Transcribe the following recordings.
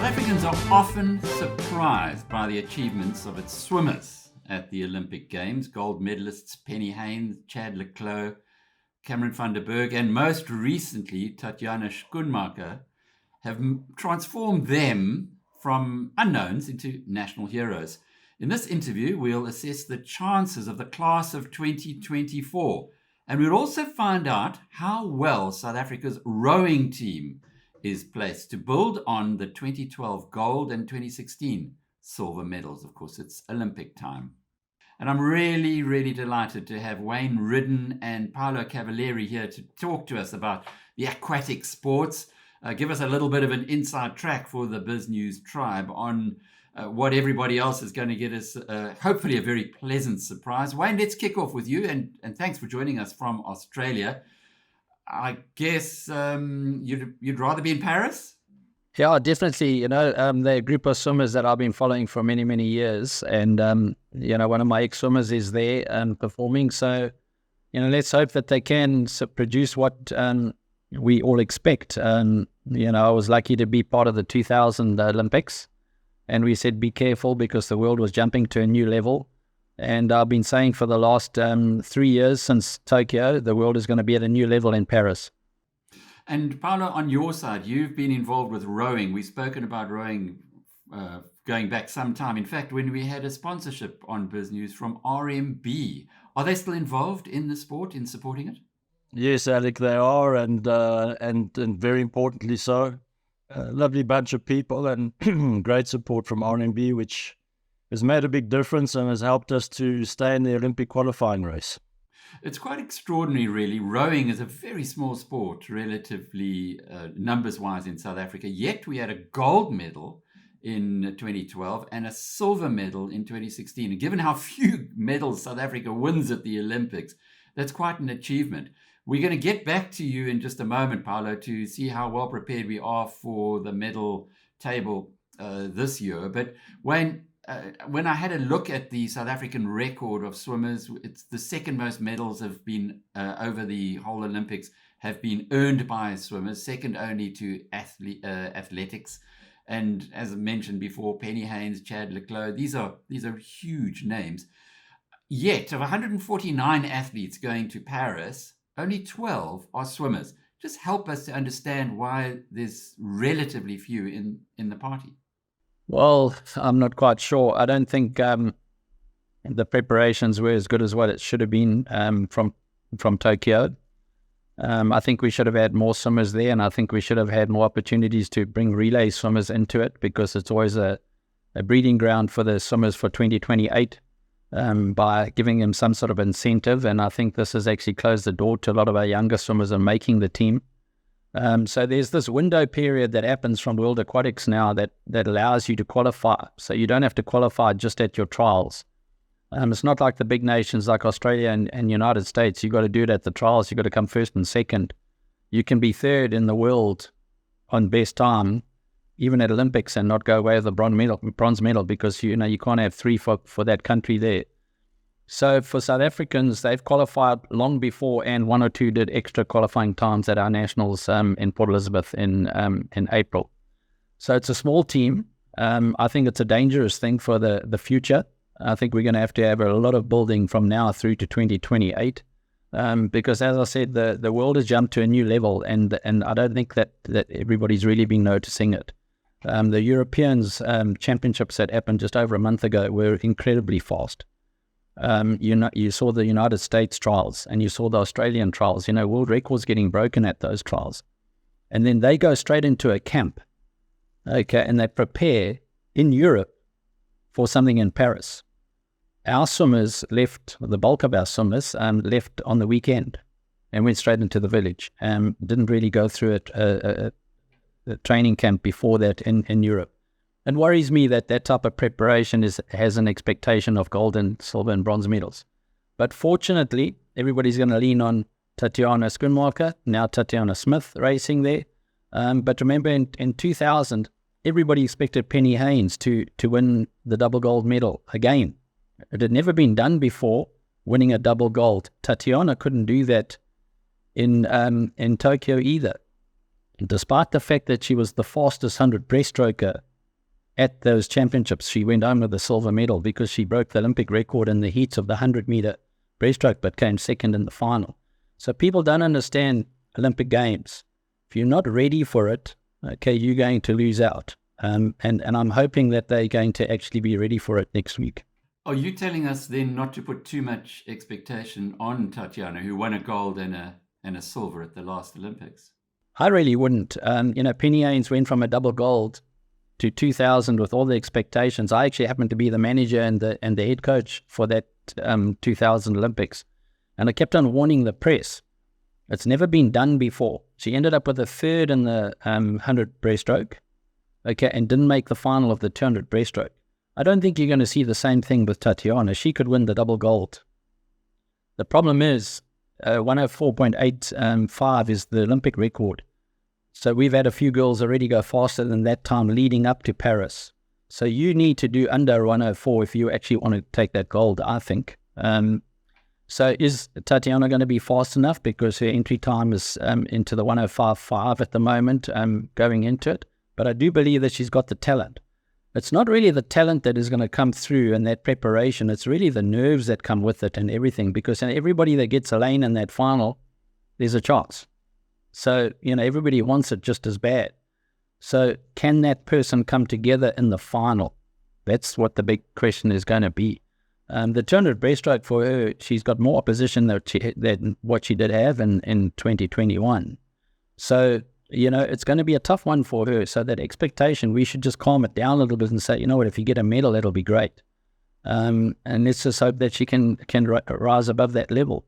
Africans are often surprised by the achievements of its swimmers at the Olympic Games. Gold medalists Penny Haynes, Chad Leclos, Cameron van der Berg, and most recently Tatjana Schoenmaker have transformed them from unknowns into national heroes. In this interview, we'll assess the chances of the class of 2024, and we'll also find out how well South Africa's rowing team is placed to build on the 2012 gold and 2016 silver medals. Of course, it's Olympic time. And I'm really, really delighted to have Wayne Riddin and Paolo Cavalieri here to talk to us about the aquatic sports, give us a little bit of an inside track for the BizNews tribe on what everybody else is going to get us, hopefully a very pleasant surprise. Wayne, let's kick off with you, and thanks for joining us from Australia. I guess you'd rather be in Paris? Yeah, definitely. They're a group of swimmers that I've been following for many, many years. And, one of my ex-swimmers is there and performing. So, let's hope that they can produce what we all expect. I was lucky to be part of the 2000 Olympics. And we said, be careful because the world was jumping to a new level. And I've been saying for the last 3 years since Tokyo, the world is going to be at a new level in Paris. And Paolo, on your side, you've been involved with rowing. We've spoken about rowing going back some time. In fact, when we had a sponsorship on BizNews from RMB, are they still involved in the sport, in supporting it? Yes, Alec, they are, and very importantly so. A lovely bunch of people and great support from RMB, which has made a big difference and has helped us to stay in the Olympic qualifying race. It's quite extraordinary, really. Rowing is a very small sport, relatively numbers-wise in South Africa, yet we had a gold medal in 2012 and a silver medal in 2016. And given how few medals South Africa wins at the Olympics, that's quite an achievement. We're going to get back to you in just a moment, Paolo, to see how well prepared we are for the medal table this year. But Wayne, when I had a look at the South African record of swimmers, it's the second most medals have been over the whole Olympics have been earned by swimmers, second only to athletics. And as I mentioned before, Penny Haynes, Chad Leclos, these are huge names. Yet of 149 athletes going to Paris, only 12 are swimmers. Just help us to understand why there's relatively few in the party. Well, I'm not quite sure. I don't think the preparations were as good as what it should have been from Tokyo. I think we should have had more swimmers there, and I think we should have had more opportunities to bring relay swimmers into it, because it's always a breeding ground for the swimmers for 2028 by giving them some sort of incentive. And I think this has actually closed the door to a lot of our younger swimmers and making the team. So there's this window period that happens from World Aquatics now that allows you to qualify. So you don't have to qualify just at your trials. It's not like the big nations like Australia and United States. You've got to do it at the trials. You've got to come first and second. You can be third in the world on best time, even at Olympics, and not go away with the bronze medal because you can't have three for that country there. So for South Africans, they've qualified long before, and one or two did extra qualifying times at our nationals in Port Elizabeth in April. So it's a small team. I think it's a dangerous thing for the future. I think we're going to have a lot of building from now through to 2028 because, as I said, the world has jumped to a new level, and I don't think that everybody's really been noticing it. The Europeans championships that happened just over a month ago were incredibly fast. You saw the United States trials and you saw the Australian trials, world records getting broken at those trials. And then they go straight into a camp, and they prepare in Europe for something in Paris. Our swimmers the bulk of our swimmers left on the weekend and went straight into the village. Didn't really go through a training camp before that in Europe. It worries me that type of preparation has an expectation of gold and silver and bronze medals. But fortunately, everybody's going to lean on Tatjana Smith, now Tatjana Smith racing there. But remember, in 2000, everybody expected Penny Haynes to win the double gold medal again. It had never been done before, winning a double gold. Tatjana couldn't do that in Tokyo either. Despite the fact that she was the fastest 100 breaststroker at those championships, she went home with a silver medal because she broke the Olympic record in the heats of the 100-meter breaststroke, but came second in the final. So people don't understand Olympic Games. If you're not ready for it, okay, you're going to lose out. And I'm hoping that they're going to actually be ready for it next week. Are you telling us then not to put too much expectation on Tatjana, who won a gold and a silver at the last Olympics? I really wouldn't. Penny Haynes went from a double gold to 2000 with all the expectations. I actually happened to be the manager and the head coach for that 2000 Olympics. And I kept on warning the press. It's never been done before. She ended up with a third in the 100 breaststroke, okay, and didn't make the final of the 200 breaststroke. I don't think you're going to see the same thing with Tatjana. She could win the double gold. The problem is 104.85 is the Olympic record. So we've had a few girls already go faster than that time leading up to Paris. So you need to do under 104 if you actually want to take that gold, I think. So is Tatjana going to be fast enough? Because her entry time is into the 105.5 at the moment, going into it. But I do believe that she's got the talent. It's not really the talent that is going to come through in that preparation. It's really the nerves that come with it and everything. Because everybody that gets a lane in that final, there's a chance. So, everybody wants it just as bad. So can that person come together in the final? That's what the big question is going to be. The 200 breaststroke for her, she's got more opposition than what she did have in 2021. So, it's going to be a tough one for her. So that expectation, we should just calm it down a little bit and say, if you get a medal, it'll be great. And let's just hope that she can rise above that level.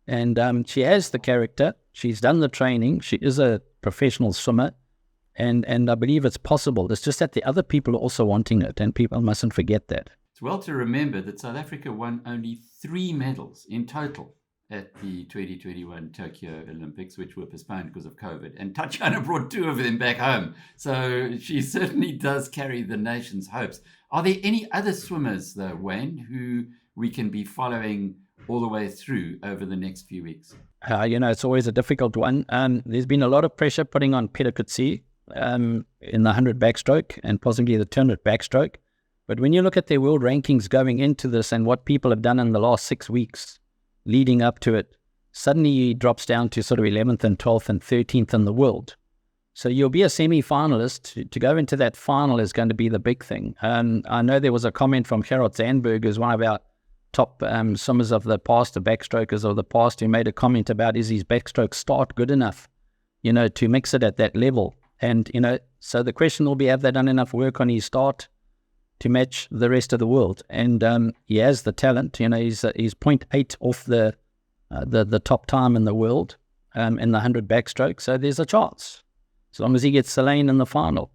And she has the character. She's done the training. She is a professional swimmer. And I believe it's possible. It's just that the other people are also wanting it, and people mustn't forget that. It's well to remember that South Africa won only 3 medals in total at the 2021 Tokyo Olympics, which were postponed because of COVID. And Tatjana brought 2 of them back home. So she certainly does carry the nation's hopes. Are there any other swimmers, though, Wayne, who we can be following all the way through over the next few weeks? It's always a difficult one. There's been a lot of pressure putting on Peter Coetzee in the 100 backstroke and possibly the 200 backstroke. But when you look at their world rankings going into this and what people have done in the last 6 weeks leading up to it, suddenly he drops down to sort of 11th and 12th and 13th in the world. So you'll be a semi-finalist. To go into that final is going to be the big thing. I know there was a comment from Gerard Zandberg, who's one of our top swimmers of the past, the backstrokers of the past, who made a comment about, is his backstroke start good enough, to mix it at that level? And, so the question will be, have they done enough work on his start to match the rest of the world? And he has the talent. He's 0.8 off the top time in the world in the 100 backstroke. So there's a chance, as long as he gets the lane in the final.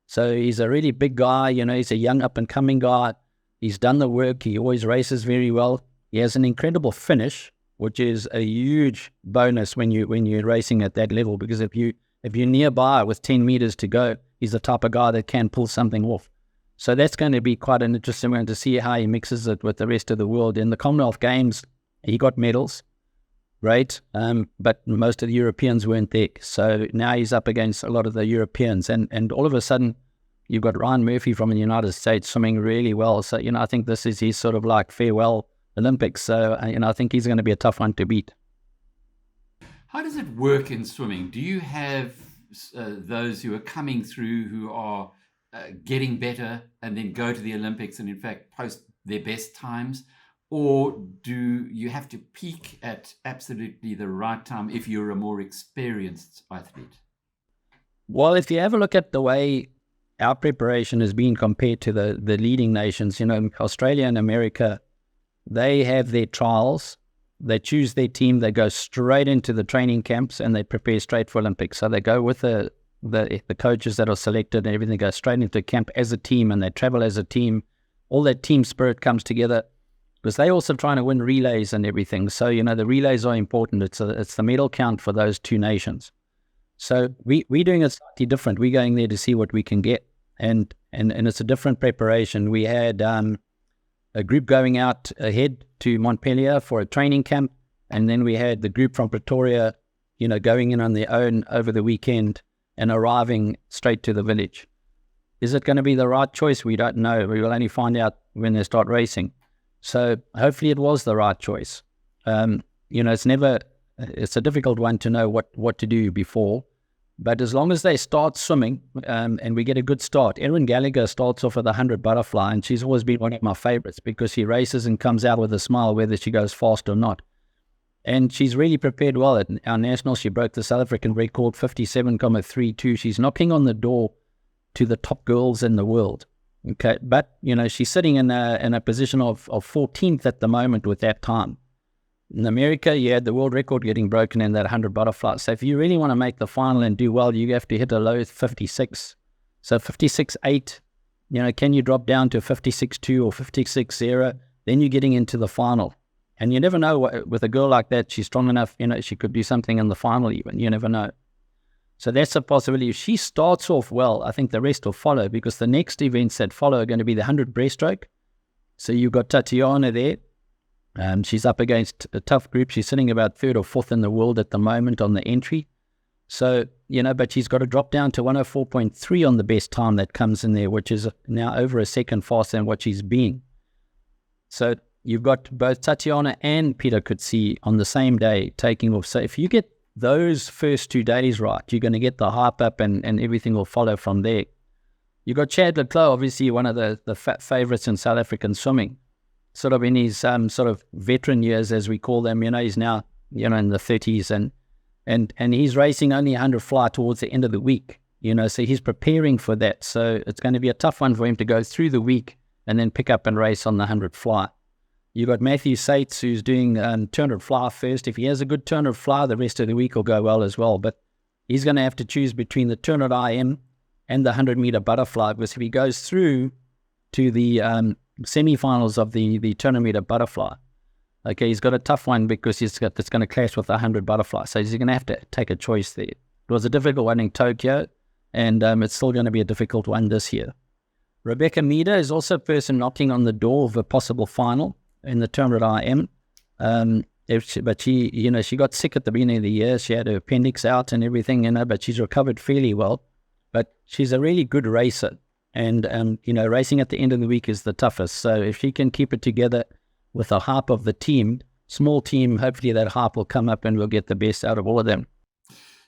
So he's a really big guy. He's a young up-and-coming guy. He's done the work. He always races very well. He has an incredible finish, which is a huge bonus when you're racing at that level, because if you're nearby with 10 meters to go, he's the type of guy that can pull something off. So that's going to be quite an interesting one to see how he mixes it with the rest of the world. In the Commonwealth Games, he got medals, right? But most of the Europeans weren't there. So now he's up against a lot of the Europeans. And all of a sudden, you've got Ryan Murphy from the United States swimming really well. So, I think this is his sort of like farewell Olympics. So, I think he's going to be a tough one to beat. How does it work in swimming? Do you have those who are coming through who are getting better and then go to the Olympics and in fact post their best times? Or do you have to peak at absolutely the right time if you're a more experienced athlete? Well, if you have a look at the way our preparation has been compared to the leading nations, Australia and America, they have their trials. They choose their team, they go straight into the training camps, and they prepare straight for Olympics. So they go with the coaches that are selected and everything, go straight into camp as a team, and they travel as a team. All that team spirit comes together, because they also trying to win relays and everything. So, the relays are important. It's the medal count for those 2 nations. So we're doing it slightly different. We're going there to see what we can get. And it's a different preparation. We had a group going out ahead to Montpellier for a training camp, and then we had the group from Pretoria, going in on their own over the weekend and arriving straight to the village. Is it going to be the right choice? We don't know. We will only find out when they start racing. So hopefully it was the right choice. It's a difficult one to know what to do before. But as long as they start swimming and we get a good start, Erin Gallagher starts off with 100 butterfly, and she's always been one of my favorites because she races and comes out with a smile whether she goes fast or not. And she's really prepared well. At our national, she broke the South African record, 57.32. She's knocking on the door to the top girls in the world. Okay, but, she's sitting in a position of 14th at the moment with that time. In America, you had the world record getting broken in that 100 butterfly. So if you really want to make the final and do well, you have to hit a low 56. So 56.8, can you drop down to 56.2 or 56.0? Then you're getting into the final. And you never know, with a girl like that, she's strong enough, she could do something in the final even. You never know. So that's a possibility. If she starts off well, I think the rest will follow, because the next events that follow are going to be the 100 breaststroke. So you've got Tatjana there. She's up against a tough group. She's sitting about 3rd or 4th in the world at the moment on the entry. So, but she's got to drop down to 104.3 on the best time that comes in there, which is now over a second faster than what she's been. So you've got both Tatjana and Peter Coetzee on the same day taking off. So if you get those first 2 days right, you're going to get the hype up and everything will follow from there. You've got Chad le Clos, obviously one of the favourites in South African swimming. Sort of in his sort of veteran years, as we call them, he's now, in the 30s and he's racing only 100 fly towards the end of the week, so he's preparing for that. So it's going to be a tough one for him to go through the week and then pick up and race on the 100 fly. You've got Matthew Sates, who's doing 200 fly first. If he has a good 200 fly, the rest of the week will go well as well. But he's going to have to choose between the 200 IM and the 100 meter butterfly, because if he goes through to the semi-finals of the 200 meter butterfly, okay, he's got a tough one because it's going to clash with the 100 butterfly. So he's going to have to take a choice there. It was a difficult one in Tokyo, and it's still going to be a difficult one this year. Rebecca Meader is also a person knocking on the door of a possible final in the 200 IM. But she got sick at the beginning of the year. She had her appendix out and everything, but she's recovered fairly well. But she's a really good racer. And, racing at the end of the week is the toughest. So if she can keep it together with the hype of the team, small team, hopefully that hype will come up and we'll get the best out of all of them.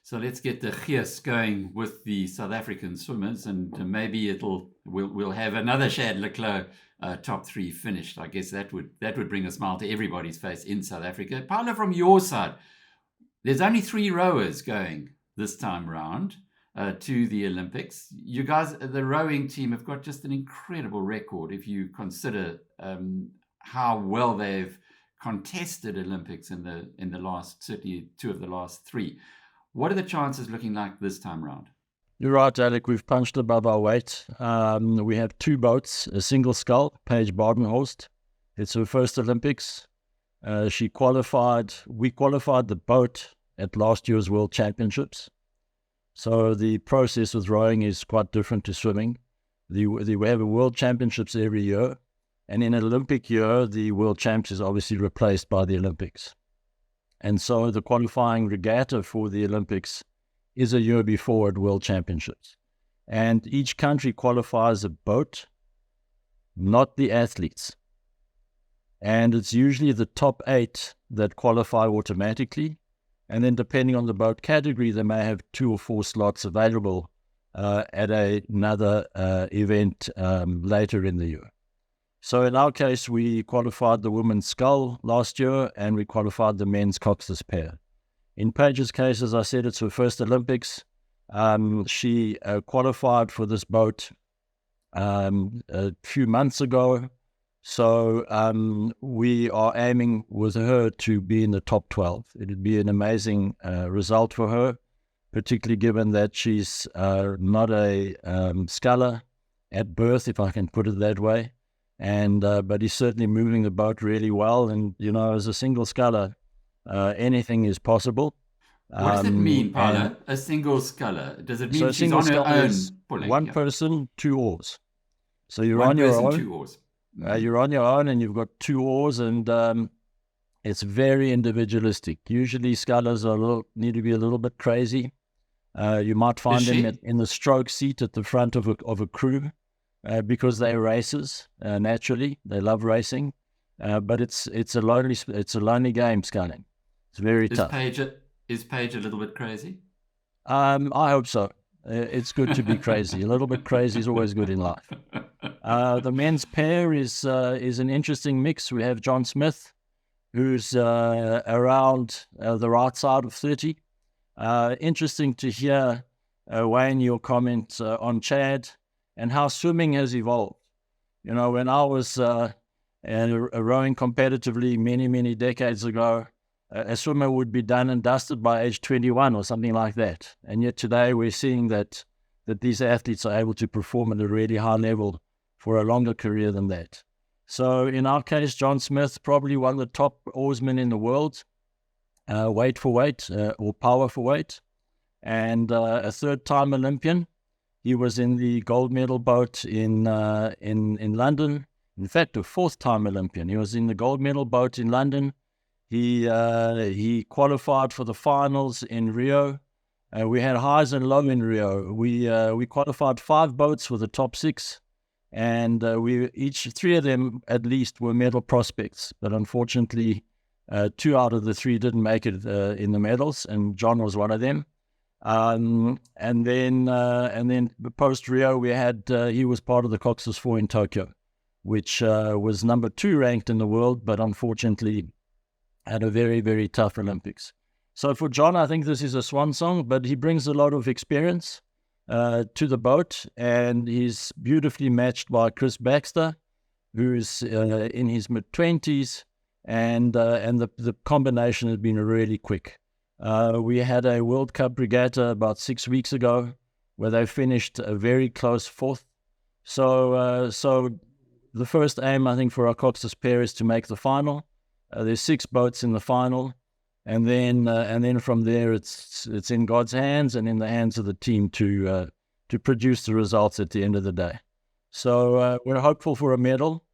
So let's get the gees going with the South African swimmers, and maybe we'll have another Chad le Clos top 3 finished. I guess that would bring a smile to everybody's face in South Africa. Paolo, from your side, there's only 3 rowers going this time round to the Olympics. You guys, the rowing team, have got just an incredible record if you consider how well they've contested Olympics in the last, certainly 2 of the last 3. What are the chances looking like this time round? You're right, Alec. We've punched above our weight. We have 2 boats, a single scull, Paige Badenhorst. It's her first Olympics. We qualified the boat at last year's World Championships. So the process with rowing is quite different to swimming. We have a World Championships every year. And in an Olympic year, the World Champs is obviously replaced by the Olympics. And so the qualifying regatta for the Olympics is a year before at World Championships. And each country qualifies a boat, not the athletes. And it's usually the top 8 that qualify automatically. And then depending on the boat category, they may have 2 or 4 slots available at another event later in the year. So in our case, we qualified the women's scull last year, and we qualified the men's coxless pair. In Paige's case, as I said, it's her first Olympics. She qualified for this boat a few months ago. So we are aiming with her to be in the top 12. It would be an amazing result for her, particularly given that she's not a sculler at birth, if I can put it that way. And but he's certainly moving the boat really well. And, as a single sculler, anything is possible. What does it mean, Paolo? A single sculler? Does it mean she's on her own pulling? One person, 2 oars. So you're on your own. 2 oars. You're on your own and you've got 2 oars, and it's very individualistic. Usually scullers need to be a little bit crazy. You might find Is them she? in the stroke seat at the front of a crew because they're racers. Naturally, they love racing, but it's a lonely game, sculling. It's very Is tough. Paige a little bit crazy? I hope so. It's good to be crazy. A little bit crazy is always good in life. The men's pair is an interesting mix. We have John Smith, who's around the right side of 30. Interesting to hear, Wayne, your comment on Chad and how swimming has evolved. You know, when I was rowing competitively many decades ago, a swimmer would be done and dusted by age 21 or something like that. And yet today we're seeing that these athletes are able to perform at a really high level for a longer career than that. So in our case, John Smith, probably one of the top oarsmen in the world, weight for weight or power for weight, and a third-time Olympian. He was in the gold medal boat in London. In fact, a fourth-time Olympian. He was in the gold medal boat in London. He qualified for the finals in Rio. We had highs and lows in Rio. We qualified 5 boats for the top 6, and three of them at least were medal prospects. But unfortunately, 2 out of the 3 didn't make it in the medals, and John was one of them. And then post Rio, we had he was part of the Cox's 4 in Tokyo, which was number 2 ranked in the world, but unfortunately had a very tough Olympics. So for John, I think this is a swan song, but he brings a lot of experience to the boat, and he's beautifully matched by Chris Baxter, who's in his mid-20s, and the combination has been really quick. We had a World Cup regatta about 6 weeks ago where they finished a very close 4th. So the first aim, I think, for our Cox's pair is to make the final. There's 6 boats in the final, and then from there it's in God's hands and in the hands of the team to produce the results at the end of the day. So we're hopeful for a medal,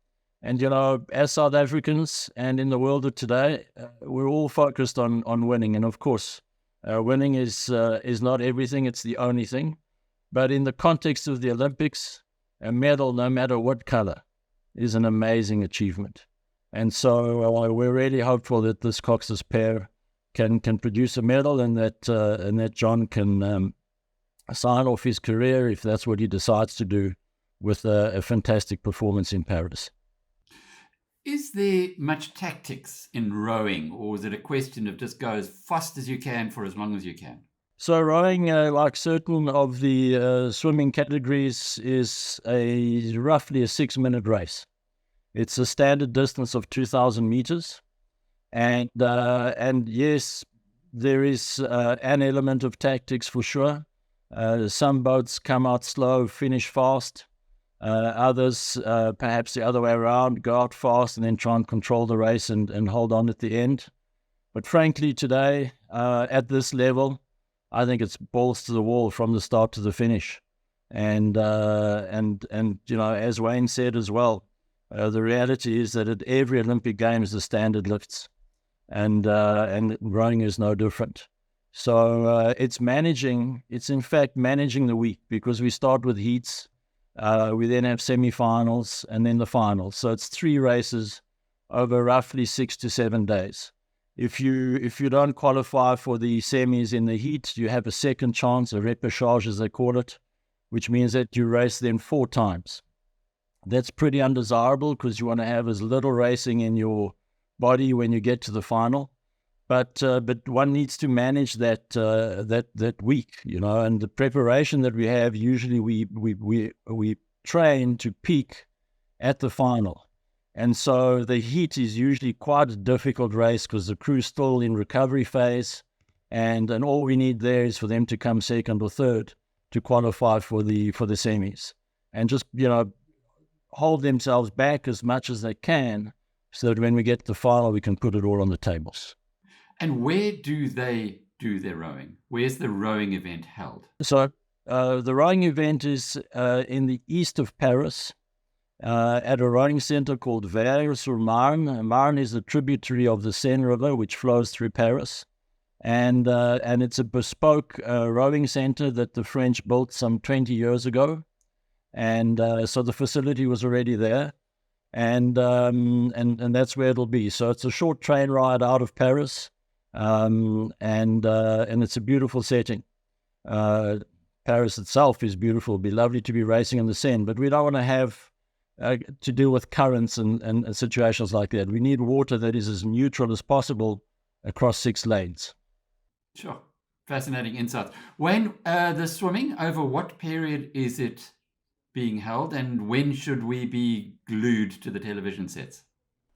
and you know, as South Africans and in the world of today, we're all focused on winning, and of course, winning is not everything; it's the only thing. But in the context of the Olympics, a medal, no matter what color, is an amazing achievement. And so we're really hopeful that this Cox's pair can produce a medal, and that John can sign off his career, if that's what he decides to do, with a fantastic performance in Paris. Is there much tactics in rowing, or is it a question of just go as fast as you can for as long as you can? So rowing, like certain of the swimming categories, is roughly a 6-minute race. It's a standard distance of 2,000 meters, and yes, there is an element of tactics for sure. Some boats come out slow, finish fast. Others, perhaps the other way around, go out fast and then try and control the race and hold on at the end. But frankly, today, at this level, I think it's balls to the wall from the start to the finish. And you know, as Wayne said as well, the reality is that at every Olympic Games, the standard lifts, and rowing is no different. So it's in fact managing the week, because we start with heats, we then have semi-finals, and then the finals. So it's 3 races over roughly 6 to 7 days. If you don't qualify for the semis in the heat, you have a second chance, a repechage as they call it, which means that you race then 4 times. That's pretty undesirable, because you want to have as little racing in your body when you get to the final. But one needs to manage that week, you know. And the preparation that we have, usually we train to peak at the final, and so the heat is usually quite a difficult race because the crew's still in recovery phase, and all we need there is for them to come second or third to qualify for the semis, and just, you know, hold themselves back as much as they can, so that when we get to the final, we can put it all on the tables. And where do they do their rowing? Where's the rowing event held? So the rowing event is in the east of Paris, at a rowing center called Vaires-sur-Marne. Marne is a tributary of the Seine River, which flows through Paris. And it's a bespoke rowing center that the French built some 20 years ago. And so the facility was already there. And that's where it'll be. So it's a short train ride out of Paris. And it's a beautiful setting. Paris itself is beautiful. It'd be lovely to be racing in the Seine, but we don't want to have to deal with currents and situations like that. We need water that is as neutral as possible across 6 lanes. Sure. Fascinating insights. When the swimming, over what period is it being held, and when should we be glued to the television sets?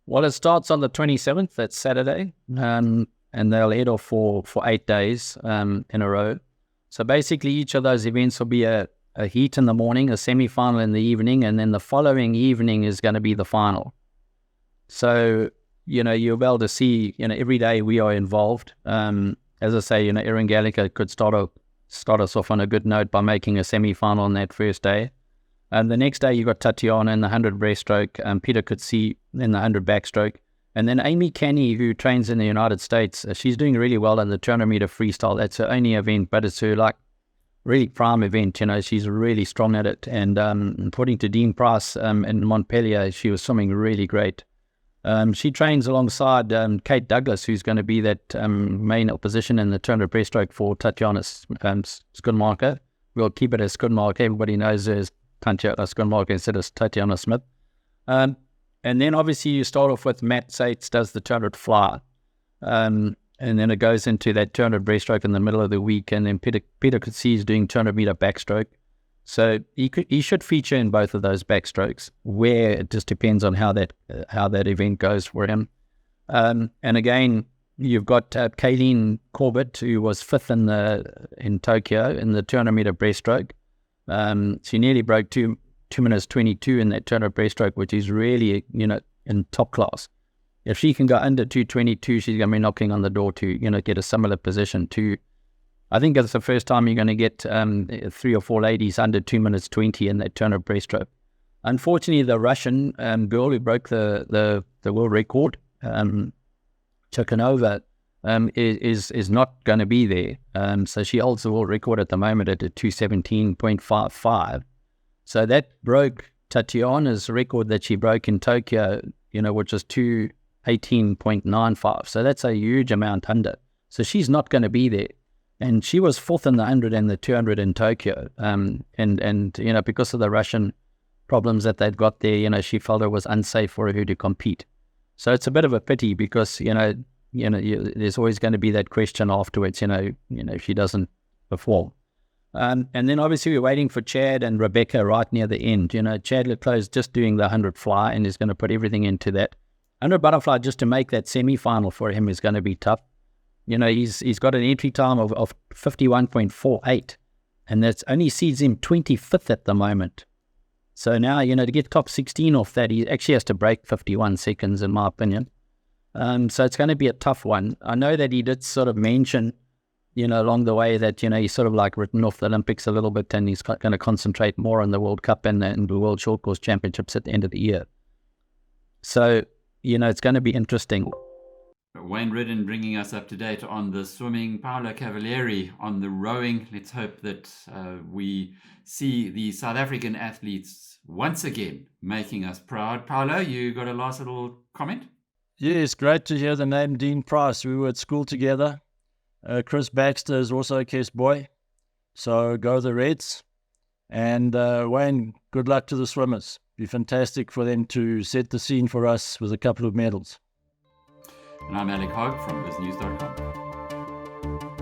Well, it starts on the 27th, that's Saturday, and they'll head off for 8 days in a row. So basically each of those events will be a heat in the morning, a semi-final in the evening, and then the following evening is going to be the final. So, you'll be able to see, every day we are involved. As I say, Erin Gallagher could start us off on a good note by making a semi-final on that first day. And the next day you got Tatjana in the 100 breaststroke, Peter Coetzee in the 100 backstroke. And then Amy Canny, who trains in the United States, she's doing really well in the 200 meter freestyle. That's her only event, but it's her really prime event. She's really strong at it. And according to Dean Price in Montpellier, she was swimming really great. She trains alongside Kate Douglas, who's going to be that main opposition in the 200 breaststroke for Tatjana Schoenmaker. We'll keep it as Schoenmaker. Everybody knows her as Tatjana Schoenmaker instead of Tatjana Smith. And then obviously you start off with Matt Sates does the 200 fly. And then it goes into that 200 breaststroke in the middle of the week. And then Peter Coetzee is doing 200 meter backstroke. So he should feature in both of those backstrokes, where it just depends on how that event goes for him. And again, you've got Kayleen Corbett, who was 5th in Tokyo in the 200 meter breaststroke. She nearly broke 2 minutes 22 in that 200 breaststroke, which is really in top class. If she can go under 2:22, she's going to be knocking on the door to get a similar position to. I think it's the first time you're going to get 3 or 4 ladies under 2 minutes 20 in that 200 breaststroke. Unfortunately, the Russian girl who broke the world record, Chukhanova, is not going to be there. So she holds the world record at the moment at a 2:17.55. So that broke Tatjana's record that she broke in Tokyo, which was 2:18.95. So that's a huge amount under. So she's not going to be there. And she was 4th in the 100 and the 200 in Tokyo. And because of the Russian problems that they've got there, she felt it was unsafe for her to compete. So it's a bit of a pity because, there's always going to be that question afterwards, if she doesn't perform. And then obviously we're waiting for Chad and Rebecca right near the end. Chad Leclerc is just doing the 100 fly and is going to put everything into that. 100 butterfly, just to make that semi-final for him is going to be tough. He's got an entry time of 51.48, and that's only seeds him 25th at the moment. So now, to get top 16 off that, he actually has to break 51 seconds, in my opinion. So it's going to be a tough one. I know that he did sort of mention, along the way that, he's sort of written off the Olympics a little bit, and he's going to concentrate more on the World Cup and the World Short Course Championships at the end of the year. So, it's going to be interesting. Wayne Riddin bringing us up to date on the swimming, Paolo Cavalieri on the rowing. Let's hope that we see the South African athletes once again making us proud. Paolo, you got a last little comment? Yes, great to hear the name Dean Price. We were at school together. Chris Baxter is also a Kes boy. So go the Reds. And Wayne, good luck to the swimmers. Be fantastic for them to set the scene for us with a couple of medals. And I'm Alec Hogg from BizNews.com.